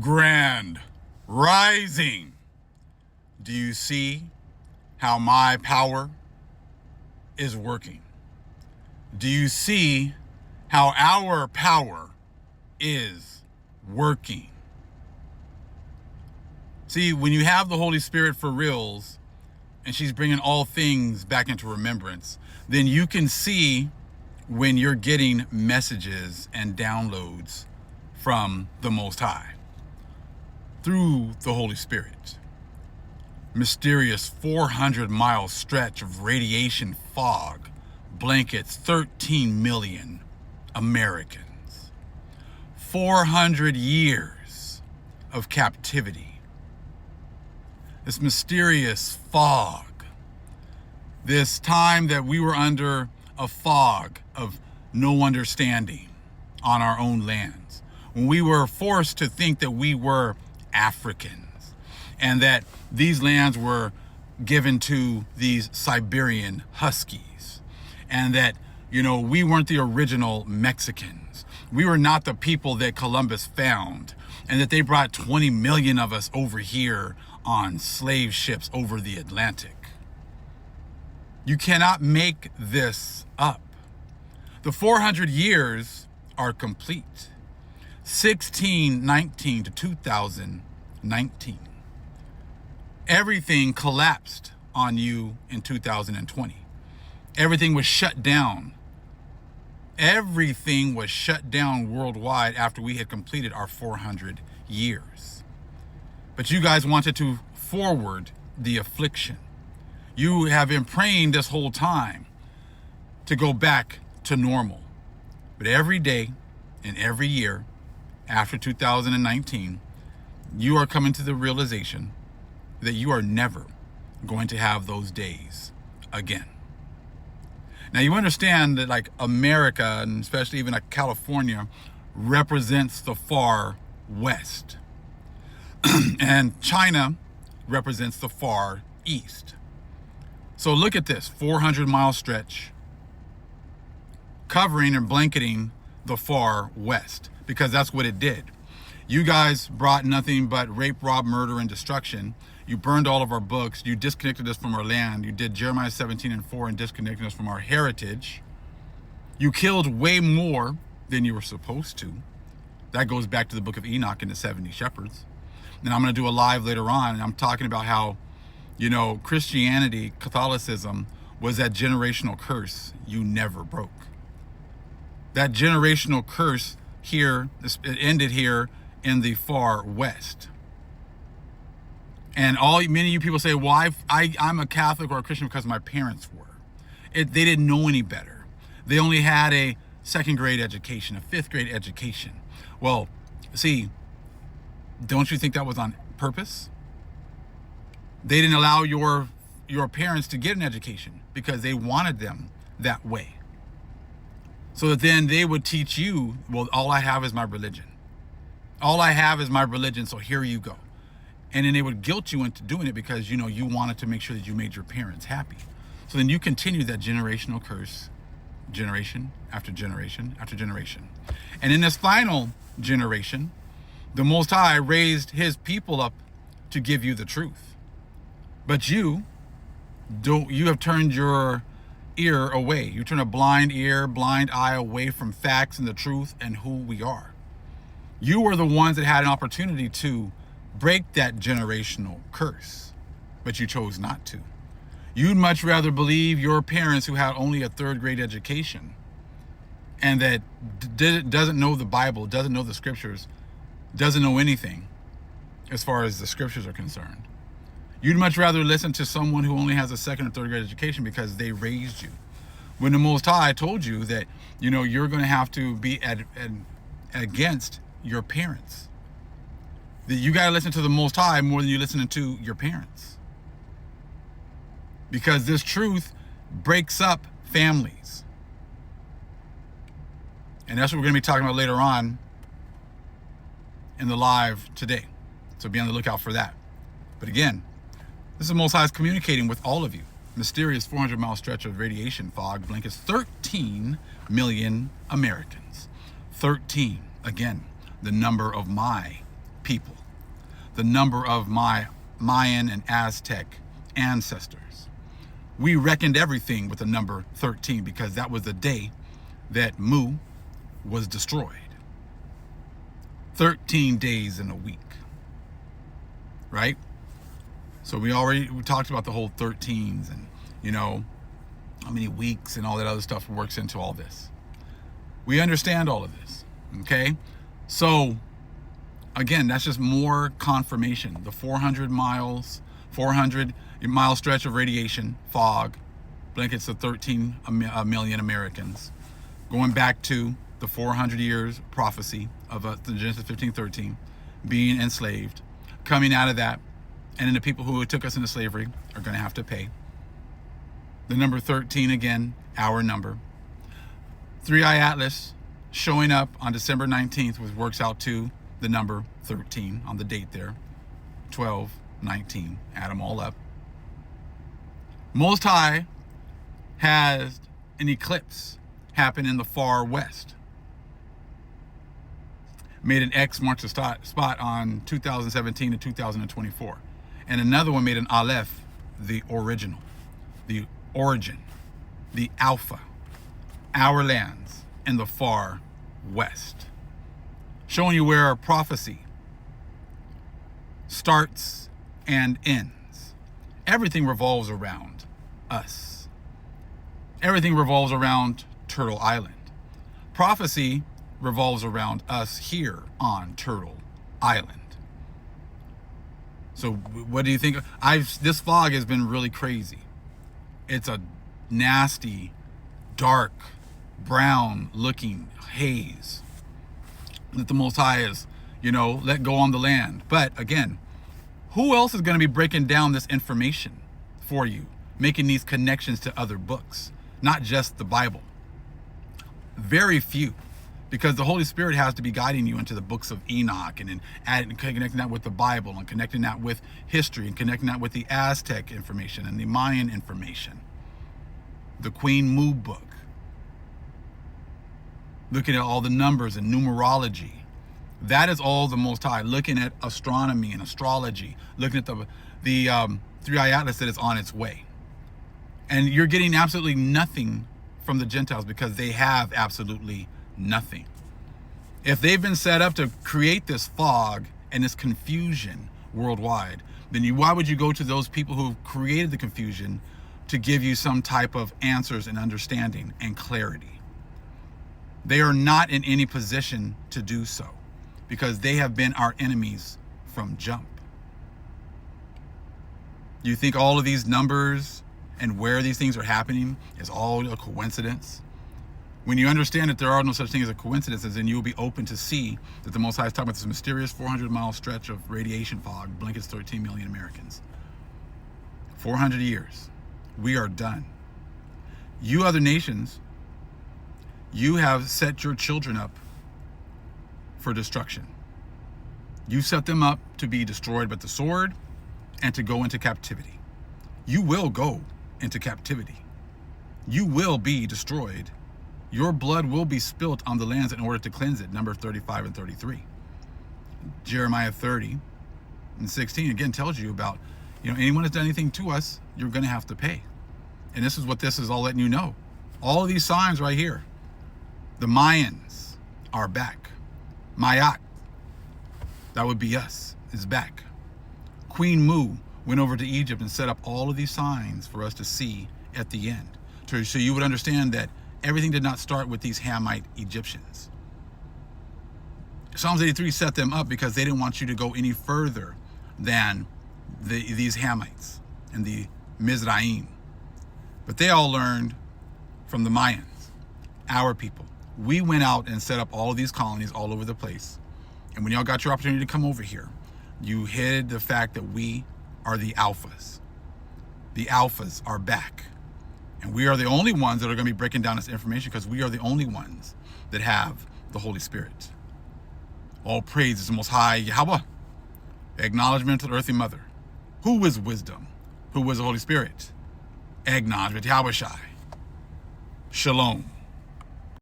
Grand Rising. Do you see how my power is working? Do you see how our power is working? See, when you have the Holy Spirit for reals, and she's bringing all things back into remembrance, then you can see when you're getting messages and downloads from the Most High through the Holy Spirit. Mysterious 400-mile stretch of radiation fog blankets 13 million Americans. 400 years of captivity. This mysterious fog, this time that we were under a fog of no understanding on our own lands, when we were forced to think that we were Africans and that these lands were given to these Siberian Huskies, and that, we weren't the original Mexicans. We were not the people that Columbus found, and that they brought 20 million of us over here on slave ships over the Atlantic. You cannot make this up. The 400 years are complete. 1619 to 2019. Everything collapsed on you in 2020. Everything was shut down. Everything was shut down worldwide after we had completed our 400 years. But you guys wanted to forward the affliction. You have been praying this whole time to go back to normal. But every day and every year after 2019, you are coming to the realization that you are never going to have those days again. Now you understand that like America, and especially even like California, represents the far west. And China represents the far east. So look at this 400-mile stretch covering and blanketing the far west, because that's what it did. You guys brought nothing but rape, rob, murder, and destruction. You burned all of our books. You disconnected us from our land. You did Jeremiah 17:4 and disconnected us from our heritage. You killed way more than you were supposed to. That goes back to the book of Enoch and the 70 shepherds. And I'm going to do a live later on, and I'm talking about how, Christianity, Catholicism, was that generational curse you never broke. That generational curse here, it ended here in the far west. And many of you people say, well, I'm a Catholic or a Christian because my parents were. They didn't know any better. They only had a second grade education, a fifth grade education. Well, see, don't you think that was on purpose? They didn't allow your parents to get an education because they wanted them that way. So that then they would teach you, well, all I have is my religion. All I have is my religion, so here you go. And then they would guilt you into doing it because, you wanted to make sure that you made your parents happy. So then you continue that generational curse, generation after generation after generation. And in this final generation, the Most High raised his people up to give you the truth. But you have turned your ear away. You turn a blind ear, blind eye away from facts and the truth and who we are. You were the ones that had an opportunity to break that generational curse, but you chose not to. You'd much rather believe your parents who had only a third grade education and that doesn't know the Bible, doesn't know the scriptures, doesn't know anything as far as the scriptures are concerned. You'd much rather listen to someone who only has a second or third grade education because they raised you. When the Most High told you that, you're going to have to be against your parents. That you got to listen to the Most High more than you're listening to your parents. Because this truth breaks up families. And that's what we're going to be talking about later on in the live today. So be on the lookout for that. But again, this is the Most High communicating with all of you. Mysterious 400-mile stretch of radiation fog blankets 13 million Americans. 13, again, the number of my people, the number of my Mayan and Aztec ancestors. We reckoned everything with the number 13 because that was the day that Mu was destroyed. 13 days in a week, right? So we talked about the whole 13s and, how many weeks and all that other stuff works into all this. We understand all of this, okay? So, again, that's just more confirmation. The 400-mile stretch of radiation, fog, blankets of 13 million Americans, going back to the 400 years prophecy of the Genesis 15:13, being enslaved, coming out of that, and then the people who took us into slavery are going to have to pay. The number 13, again, our number. Three-Eye Atlas showing up on December 19th, which works out to the number 13 on the date there. 12, 19, add them all up. Most High has an eclipse happen in the far west. Made an X marks the spot on 2017 to 2024. And another one made an Aleph, the original, the origin, the alpha, our lands in the far west. Showing you where prophecy starts and ends. Everything revolves around us. Everything revolves around Turtle Island. Prophecy revolves around us here on Turtle Island. So what do you think? This fog has been really crazy. It's a nasty, dark, brown looking haze that the Most High is, let go on the land. But again, who else is going to be breaking down this information for you, making these connections to other books, not just the Bible? Very few, because the Holy Spirit has to be guiding you into the books of Enoch and connecting that with the Bible and connecting that with history and connecting that with the Aztec information and the Mayan information. The Queen Mu book. Looking at all the numbers and numerology. That is all the Most High. Looking at astronomy and astrology. Looking at the Three-Eye Atlas that is on its way. And you're getting absolutely nothing from the Gentiles because they have absolutely nothing. If they've been set up to create this fog and this confusion worldwide, then why would you go to those people who created the confusion to give you some type of answers and understanding and clarity? They are not in any position to do so because they have been our enemies from jump. You think all of these numbers and where these things are happening is all a coincidence? When you understand that there are no such thing as a coincidences, then you will be open to see that the Most High is talking about this mysterious 400-mile stretch of radiation fog, blankets 13 million Americans. 400 years. We are done. You other nations, you have set your children up for destruction. You set them up to be destroyed with the sword and to go into captivity. You will go into captivity. You will be destroyed. Your blood will be spilt on the lands in order to cleanse it. Number 35 and 33. Jeremiah 30 and 16 again tells you about, anyone that's done anything to us, you're going to have to pay. And this is what this is all letting you know. All of these signs right here. The Mayans are back. Mayak, that would be us, is back. Queen Mu went over to Egypt and set up all of these signs for us to see at the end. So you would understand that everything did not start with these Hamite Egyptians. Psalms 83 set them up because they didn't want you to go any further than these Hamites and the Mizraim. But they all learned from the Mayans, our people. We went out and set up all of these colonies all over the place. And when y'all got your opportunity to come over here, you hid the fact that we are the alphas. The alphas are back. And we are the only ones that are going to be breaking down this information because we are the only ones that have the Holy Spirit. All praise is the Most High Yahweh. Acknowledgement to the earthly mother. Who is wisdom? Who is the Holy Spirit? Acknowledgement to Yahweh Shai. Shalom.